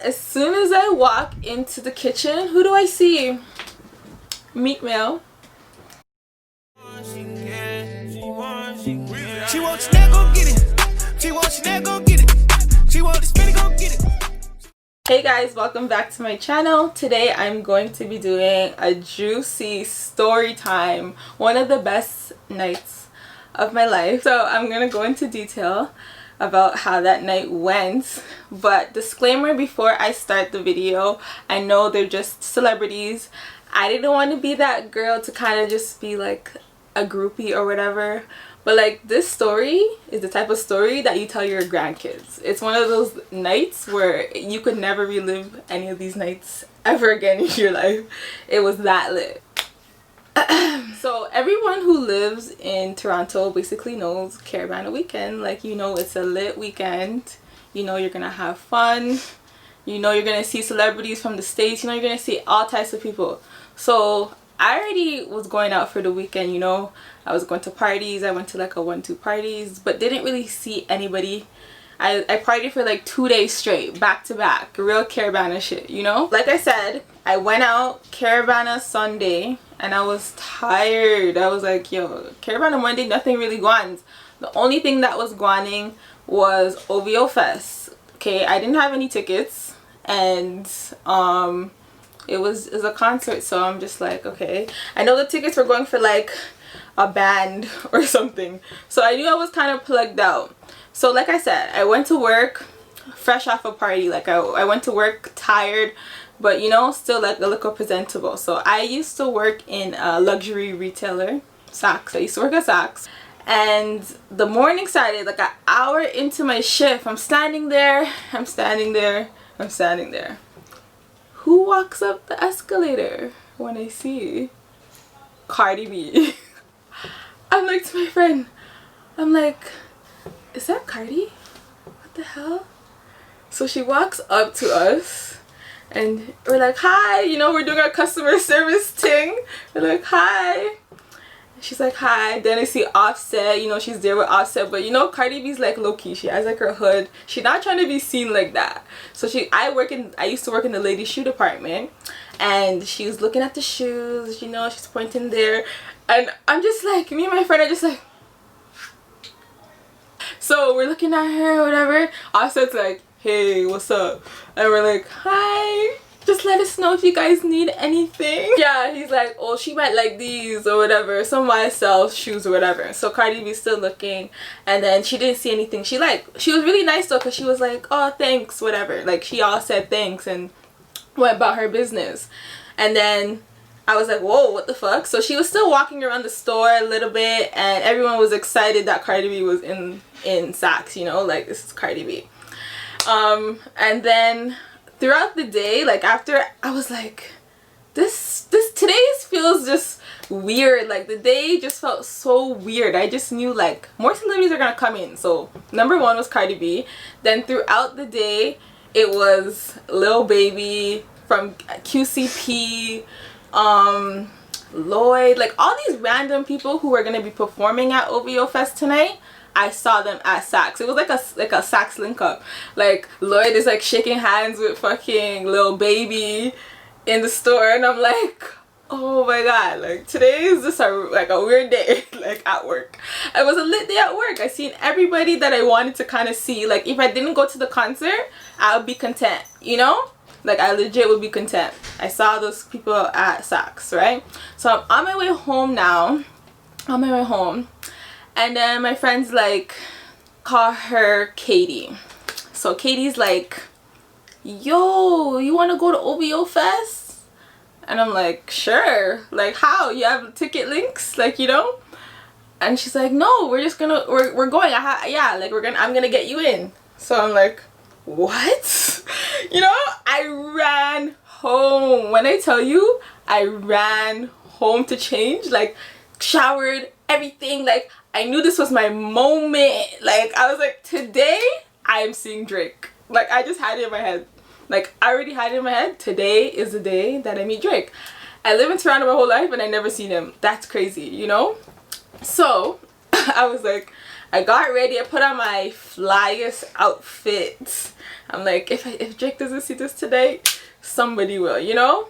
As soon as I walk into the kitchen, who do I see? Meek Mill. She wants to go get it. She wants to go get it. She wants to spin it, go get it. Hey guys, welcome back to my channel. Today I'm going to be doing a juicy story time, one of the best nights of my life. So I'm gonna go into detail about how that night went, but disclaimer before I start the video, I know they're just celebrities. I didn't want to be that girl to kind of just be like a groupie or whatever, but like this story is the type of story that you tell your grandkids. It's one of those nights where you could never relive any of these nights ever again in your life. It was that lit. So everyone who lives in Toronto basically knows Caribana weekend. Like, you know, it's a lit weekend. You know, you're gonna have fun. You know, you're gonna see celebrities from the States. You know, you're gonna see all types of people. So I already was going out for the weekend, you know. I was going to parties. I went to like a 1-2 parties, but didn't really see anybody. I partied for like 2 days straight, back to back. Real Caribana shit, you know. Like I said, I went out Caribana Sunday and I was tired. I was like, yo, Caribana Monday, nothing really gone. The only thing that was going was OVO Fest. Okay, I didn't have any tickets, and it was a concert, so I'm just like, okay. I know the tickets were going for like a band or something, so I knew I was kind of plugged out. So like I said, I went to work fresh off a party. Like I went to work tired, but you know, still like a little presentable. So I used to work in a luxury retailer, Saks. I used to work at Saks, and the morning started like an hour into my shift. I'm standing there, I'm standing there, I'm standing there. Who walks up the escalator when I see Cardi B? I'm like to my friend, I'm like, is that Cardi? What the hell? So she walks up to us and we're like, hi, you know, we're doing our customer service thing. We're like, hi. She's like, hi. Then I see Offset, you know, she's there with Offset, but you know, Cardi B's like low-key. She has like her hood. She's not trying to be seen like that. So I used to work in the ladies' shoe department, and she was looking at the shoes, you know, she's pointing there, and I'm just like, me and my friend are just like, so we're looking at her or whatever. Offset's like, hey, what's up? And we're like, hi, just let us know if you guys need anything. Yeah, he's like, oh, she might like these or whatever, some YSL shoes or whatever. So Cardi B's still looking, and then she didn't see anything. She was really nice though, because she was like, oh, thanks, whatever. Like, she all said thanks and went about her business. And then I was like, whoa, what the fuck? So she was still walking around the store a little bit, and everyone was excited that Cardi B was in Saks, you know, like, this is Cardi B. And then throughout the day, like after, I was like, today's feels just weird. Like the day just felt so weird. I just knew like more celebrities are gonna come in. So number one was Cardi B. Then throughout the day, it was Lil Baby from QCP, Lloyd, like all these random people who are gonna be performing at OVO Fest tonight. I saw them at Saks. It was like a Saks link up. Like Lloyd is like shaking hands with fucking Lil Baby in the store, and I'm like, oh my god, like today is just like a weird day like at work. It was a lit day at work. I seen everybody that I wanted to kind of see. Like if I didn't go to the concert, I would be content, you know? Like I legit would be content. I saw those people at Saks, right? So I'm on my way home now. On my way home. And then my friends like call her Katie. So Katie's like, yo, you want to go to OVO Fest? And I'm like, sure. Like, how? You have ticket links? Like, you know? And she's like, no, we're just gonna, we're going. Yeah, like I'm gonna get you in. So I'm like, what? You know, I ran home. When I tell you, I ran home to change, like showered, everything. Like I knew this was my moment. Like I was like, today I am seeing Drake. Like I just had it in my head. Like I already had it in my head. Today is the day that I meet Drake. I live in Toronto my whole life and I never seen him. That's crazy, you know? So I was like, I got ready. I put on my flyest outfit. I'm like, if Drake doesn't see this today, somebody will, you know?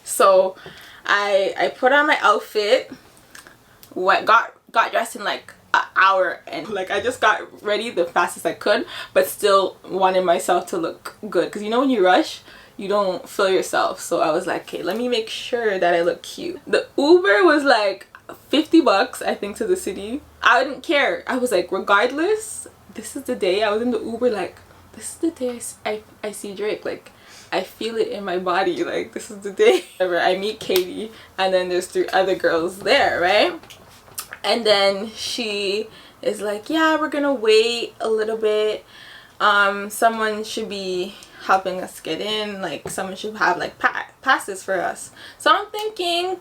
So I put on my outfit, got dressed in like an hour, and like I just got ready the fastest I could, but still wanted myself to look good, because you know when you rush, you don't feel yourself. So I was like, okay, let me make sure that I look cute. The Uber was like $50 I think to the city. I didn't care. I was like, regardless, this is the day. I was in the Uber like, this is the day I see Drake. Like, I feel it in my body. Like, this is the day. I meet Katie, and then there's 3 other girls there, right? And then she is like, yeah, we're gonna wait a little bit. Someone should be helping us get in. Like, someone should have like passes for us. So I'm thinking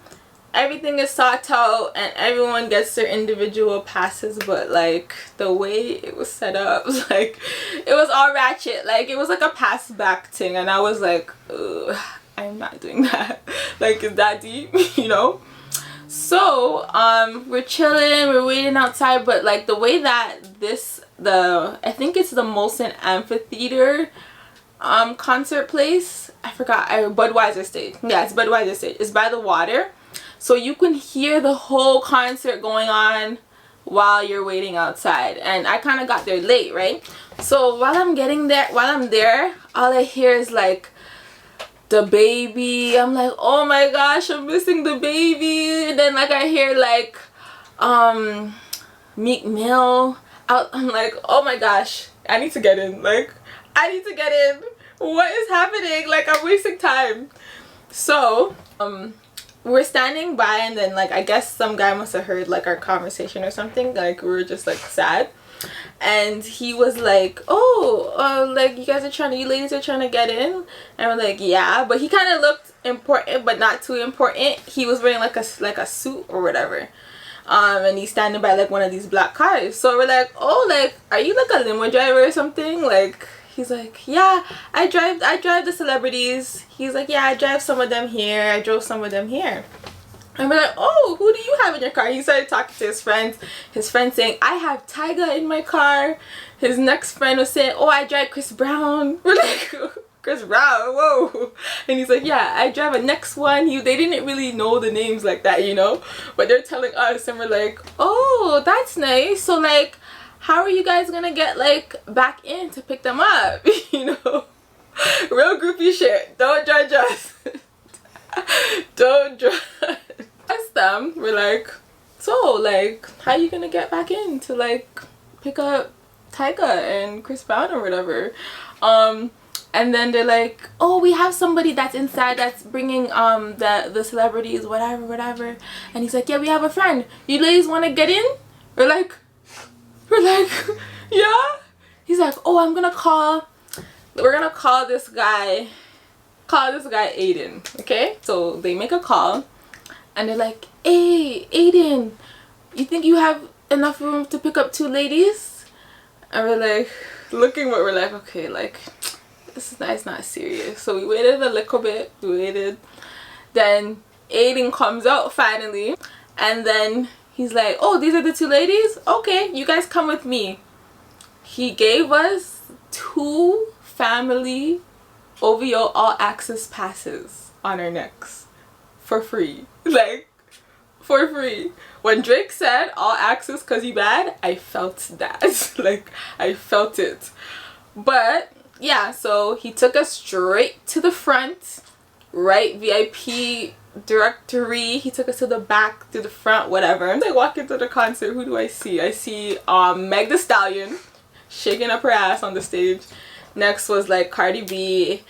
everything is sought out and everyone gets their individual passes, but like the way it was set up, like it was all ratchet. Like it was like a pass back thing, and I was like, ugh, I'm not doing that. Like, is that deep? You know? So we're chilling, we're waiting outside, but like the way that I think it's the Molson Amphitheater concert place, I forgot, Budweiser stage. Yeah, it's Budweiser stage. It's by the water, so you can hear the whole concert going on while you're waiting outside. And I kind of got there late, right? So while I'm there, all I hear is like the baby. I'm like, oh my gosh, I'm missing the baby. And then like I hear like Meek Mill out. I'm like, oh my gosh, I need to get in. Like, I need to get in. What is happening? Like, I'm wasting time. So we're standing by, and then like I guess some guy must have heard like our conversation or something. Like, we were just like sad, and he was like, oh, like you ladies are trying to get in. And we're like, yeah. But he kind of looked important, but not too important. He was wearing like a suit or whatever, and he's standing by like one of these black cars. So we're like, oh, like, are you like a limo driver or something? Like, he's like, yeah, I drive the celebrities. He's like, yeah, I drive some of them here, I drove some of them here. And we're like, oh, who do you have in your car? He started talking to his friends. His friend saying, I have Tyga in my car. His next friend was saying, oh, I drive Chris Brown. We're like, Chris Brown, whoa. And he's like, yeah, I drive a next one. They didn't really know the names like that, you know, but they're telling us, and we're like, oh, that's nice. So like, how are you guys gonna get like back in to pick them up? You know, real groupie shit. Don't judge us. Don't judge them. We're like, so like, how you gonna get back in to like pick up Tyga and Chris Brown or whatever? And then they're like, oh, we have somebody that's inside that's bringing the celebrities, whatever. And he's like, yeah, we have a friend. You ladies want to get in? We're like, yeah. He's like, oh, we're gonna call this guy Aiden. Okay, so they make a call, and they're like, hey, Aiden, you think you have enough room to pick up 2 ladies? And we're like, looking, but we're like, okay, like, this is nice, not serious. So we waited a little bit, then Aiden comes out finally, and then he's like, oh, these are the 2 ladies? Okay, you guys come with me. He gave us 2 family OVO all access passes on our necks for free. Like, for free. When Drake said all access cause he bad, I felt that. Like, I felt it. But yeah, so he took us straight to the front, right? VIP directory. He took us to the back, to the front, whatever. I'm like walking to the concert. Who do I see? I see Meg the Stallion shaking up her ass on the stage. Next was like Cardi B,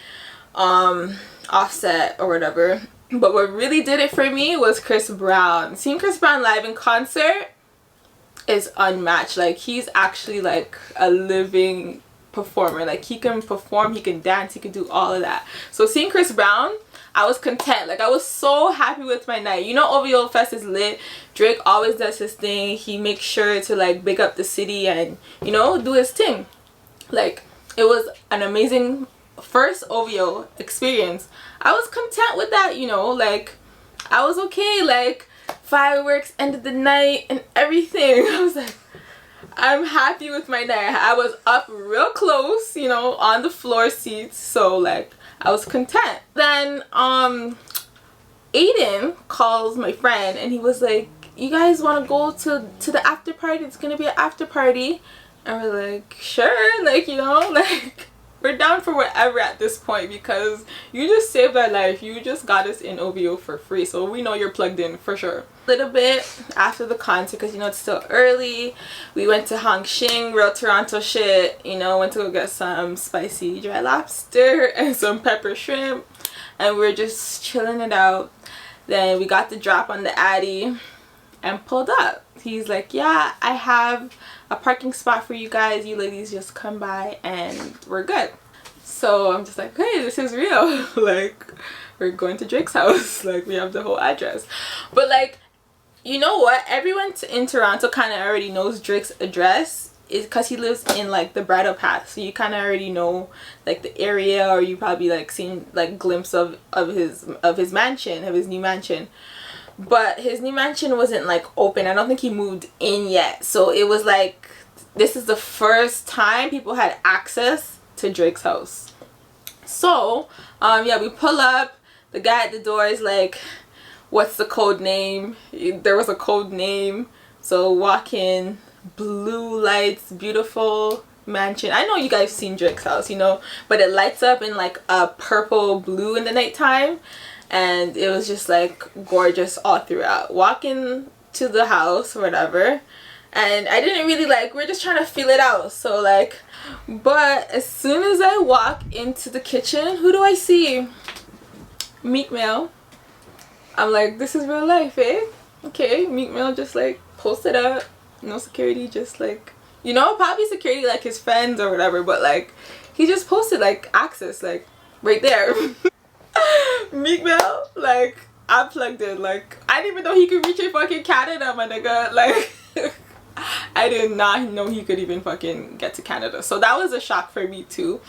Offset or whatever. But what really did it for me was Chris Brown. Seeing Chris Brown live in concert is unmatched. Like, he's actually like a living performer. Like, he can perform, he can dance, he can do all of that. So seeing Chris Brown, I was content. Like, I was so happy with my night. You know, OVO Fest is lit. Drake always does his thing. He makes sure to like big up the city and, you know, do his thing. Like, it was an amazing first OVO experience. I was content with that, you know, like, I was okay. Like, fireworks ended the night and everything. I'm happy with my night. I was up real close, you know, on the floor seats, so like I was content. Then Aiden calls my friend and he was like, you guys want to go to the after party? It's gonna be an after party. And we're like, sure, like, you know, like we're down for whatever at this point, because you just saved our life. You just got us in OVO for free, so we know you're plugged in for sure. A little bit after the concert, because you know it's still early, we went to Hong Shing, real Toronto shit, you know, went to go get some spicy dry lobster and some pepper shrimp, and we were just chilling it out. Then we got the drop on the Addy and pulled up. He's like, yeah, I have a parking spot for you guys, you ladies just come by and we're good. So I'm just like, hey, this is real. Like, we're going to Drake's house. Like, we have the whole address. But like, you know what, everyone in Toronto kind of already knows Drake's address, is because he lives in like the Bridle Path, so you kind of already know like the area, or you probably like seen like glimpse of his mansion, of his new mansion. But his new mansion wasn't like open. I don't think he moved in yet, so it was like, this is the first time people had access to Drake's house. So yeah, we pull up, the guy at the door is like, what's the code name? There was a code name. So walk in, blue lights, beautiful mansion. I know you guys seen Drake's house, you know, but it lights up in like a purple blue in the nighttime, and it was just like gorgeous all throughout. Walk in to the house or whatever, and I didn't really like, we're just trying to feel it out, so like, but as soon as I walk into the kitchen, who do I see? Meek Mill. I'm like, this is real life, eh? Okay, Meek Mill just like posted up, no security, just like, you know, probably security like his friends or whatever, but like he just posted like access like right there. Meek Mill, like, I plugged in. Like, I didn't even know he could reach in fucking Canada, my nigga. Like, I did not know he could even fucking get to Canada, so that was a shock for me too.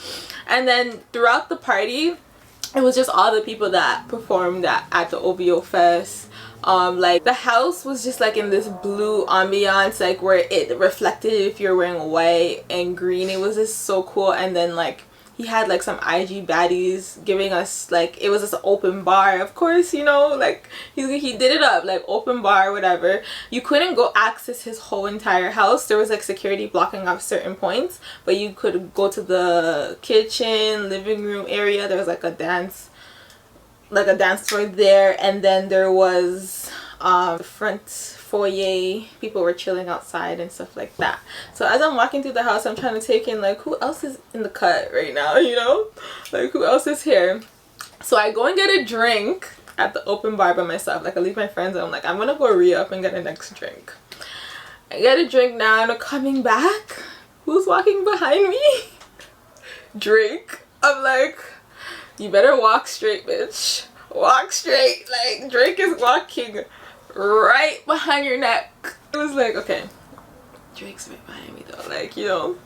And then throughout the party, it was just all the people that performed at the OVO Fest. Like, the house was just like in this blue ambiance, like where it reflected if you're wearing white and green. It was just so cool. And then like he had like some IG baddies giving us, like, it was just an open bar, of course, you know, like he did it up, like open bar, whatever. You couldn't go access his whole entire house. There was like security blocking off certain points, but you could go to the kitchen, living room area. There was like a dance floor there, and then there was the front foyer, people were chilling outside and stuff like that. So as I'm walking through the house, I'm trying to take in like, who else is in the cut right now, you know, like who else is here. So I go and get a drink at the open bar by myself. Like, I leave my friends and I'm like, I'm gonna go re-up and get a next drink. I get a drink now, and I'm coming back, who's walking behind me? Drake. I'm like, you better walk straight, bitch. Walk straight. Like, Drake is walking right behind your neck. It was like, okay, Drake's right behind me though, like, you know.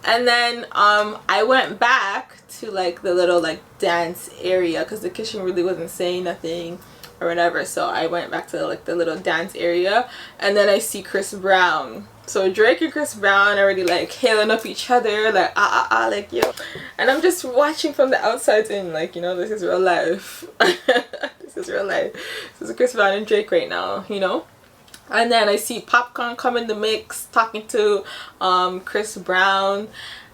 And then I went back to like the little like dance area, because the kitchen really wasn't saying nothing or whatever. So I went back to like the little dance area, and then I see Chris Brown. So Drake and Chris Brown already like hailing up each other, like like, yo. And I'm just watching from the outside in, like, you know, this is real life. This is real life. This is Chris Brown and Drake right now, you know. And then I see Popcorn come in the mix talking to Chris Brown,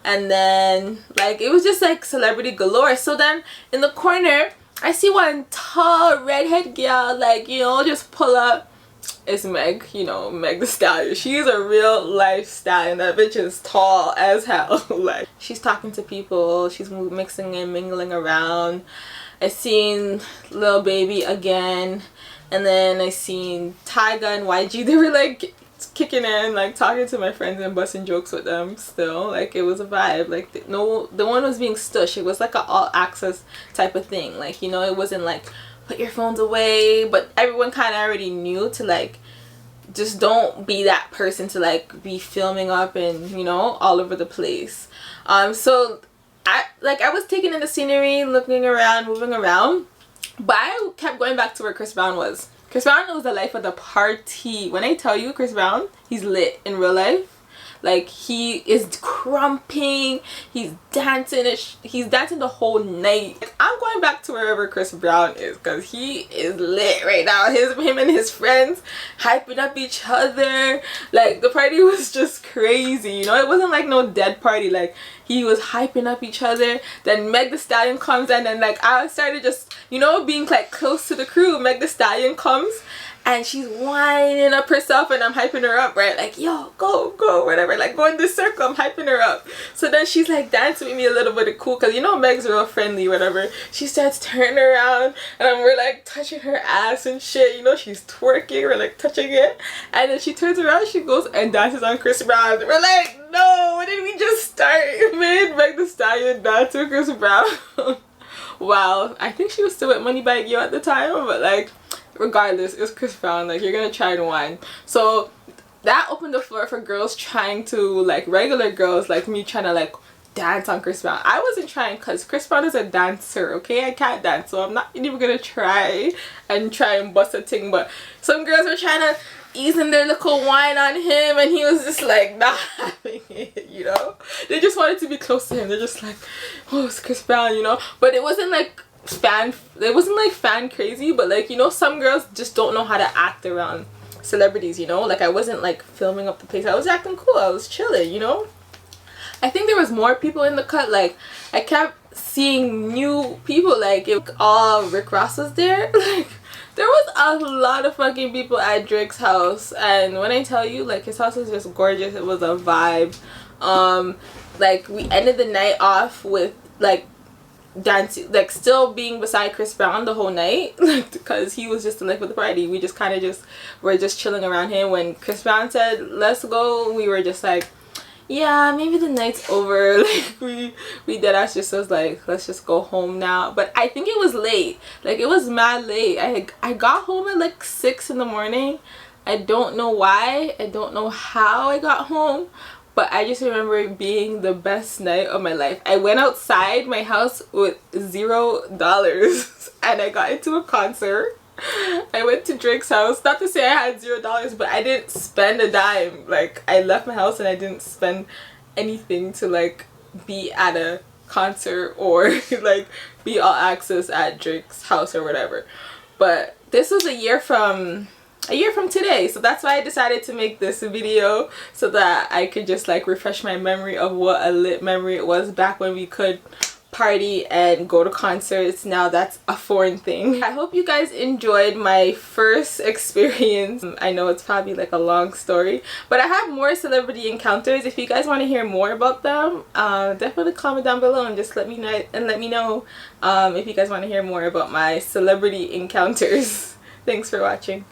and then like it was just like celebrity galore. So then in the corner I see one tall redhead girl, like, you know, just pull up. It's Meg, you know, Meg the Stallion. She's a real life stallion. That bitch is tall as hell. Like, she's talking to people, she's mixing and mingling around. I seen Lil Baby again, and then I seen Tyga and YG. They were like kicking in, like talking to my friends and busting jokes with them still. Like, it was a vibe. Like, the one was being stush. It was like an all access type of thing. Like, you know, it wasn't like put your phones away, but everyone kind of already knew to like, just don't be that person to like be filming up and, you know, all over the place. So I was taking in the scenery, looking around, moving around, but I kept going back to where Chris Brown was. Chris Brown was the life of the party. When I tell you Chris Brown, he's lit in real life. Like he is crumping, he's dancing, he's dancing the whole night. Like, I'm going back to wherever Chris Brown is because he is lit right now. Him and his friends hyping up each other. Like the party was just crazy, you know. It wasn't like no dead party. Like he was hyping up each other. Then Meg the Stallion comes in, and like I started just, you know, being like close to the crew. Meg the Stallion comes and she's winding up herself and I'm hyping her up, right? Like, yo, go, whatever. Like, go in this circle, I'm hyping her up. So then she's like dancing with me a little bit cool because, you know, Meg's real friendly, whatever. She starts turning around and we're like touching her ass and shit. You know, she's twerking, we're like touching it. And then she turns around, she goes and dances on Chris Brown. We're like, no, what did we just start? Made Meg the Stallion dance with Chris Brown. Wow, I think she was still with Moneybagg Yo at the time, but like, regardless, it's Chris Brown. Like, you're gonna try and whine. So that opened the floor for girls trying to, like, regular girls like me trying to like dance on Chris Brown. I wasn't trying because Chris Brown is a dancer, okay? I can't dance, so I'm not even gonna try and bust a thing. But some girls were trying to ease in their little wine on him and he was just like not having it, you know. They just wanted to be close to him. They're just like, oh, it's Chris Brown, you know. But it wasn't like fan crazy, but like, you know, some girls just don't know how to act around celebrities, you know. Like I wasn't like filming up the place, I was acting cool, I was chilling, you know. I think there was more people in the cut. Like I kept seeing new people. Like all Rick Ross was there. Like there was a lot of fucking people at Drake's house, and when I tell you, like, his house was just gorgeous. It was a vibe. Like we ended the night off with like dancing, like still being beside Chris Brown the whole night, like because he was just the life of the party. We just kind of were just chilling around him. When Chris Brown said let's go, we were just like, yeah, maybe the night's over. Like we dead ass just was like, let's just go home now. But I think it was late. Like it was mad late. I got home at like 6 in the morning. I don't know why, I don't know how I got home, but I just remember it being the best night of my life. I went outside my house with $0 and I got into a concert. I went to Drake's house. Not to say I had $0, but I didn't spend a dime. Like I left my house and I didn't spend anything to like be at a concert or like be all access at Drake's house or whatever. But this was a year from today, so that's why I decided to make this video, so that I could just like refresh my memory of what a lit memory it was back when we could party and go to concerts. Now that's a foreign thing. I hope you guys enjoyed my first experience. I know it's probably like a long story, but I have more celebrity encounters. If you guys want to hear more about them, definitely comment down below and just let me know if you guys want to hear more about my celebrity encounters. Thanks for watching.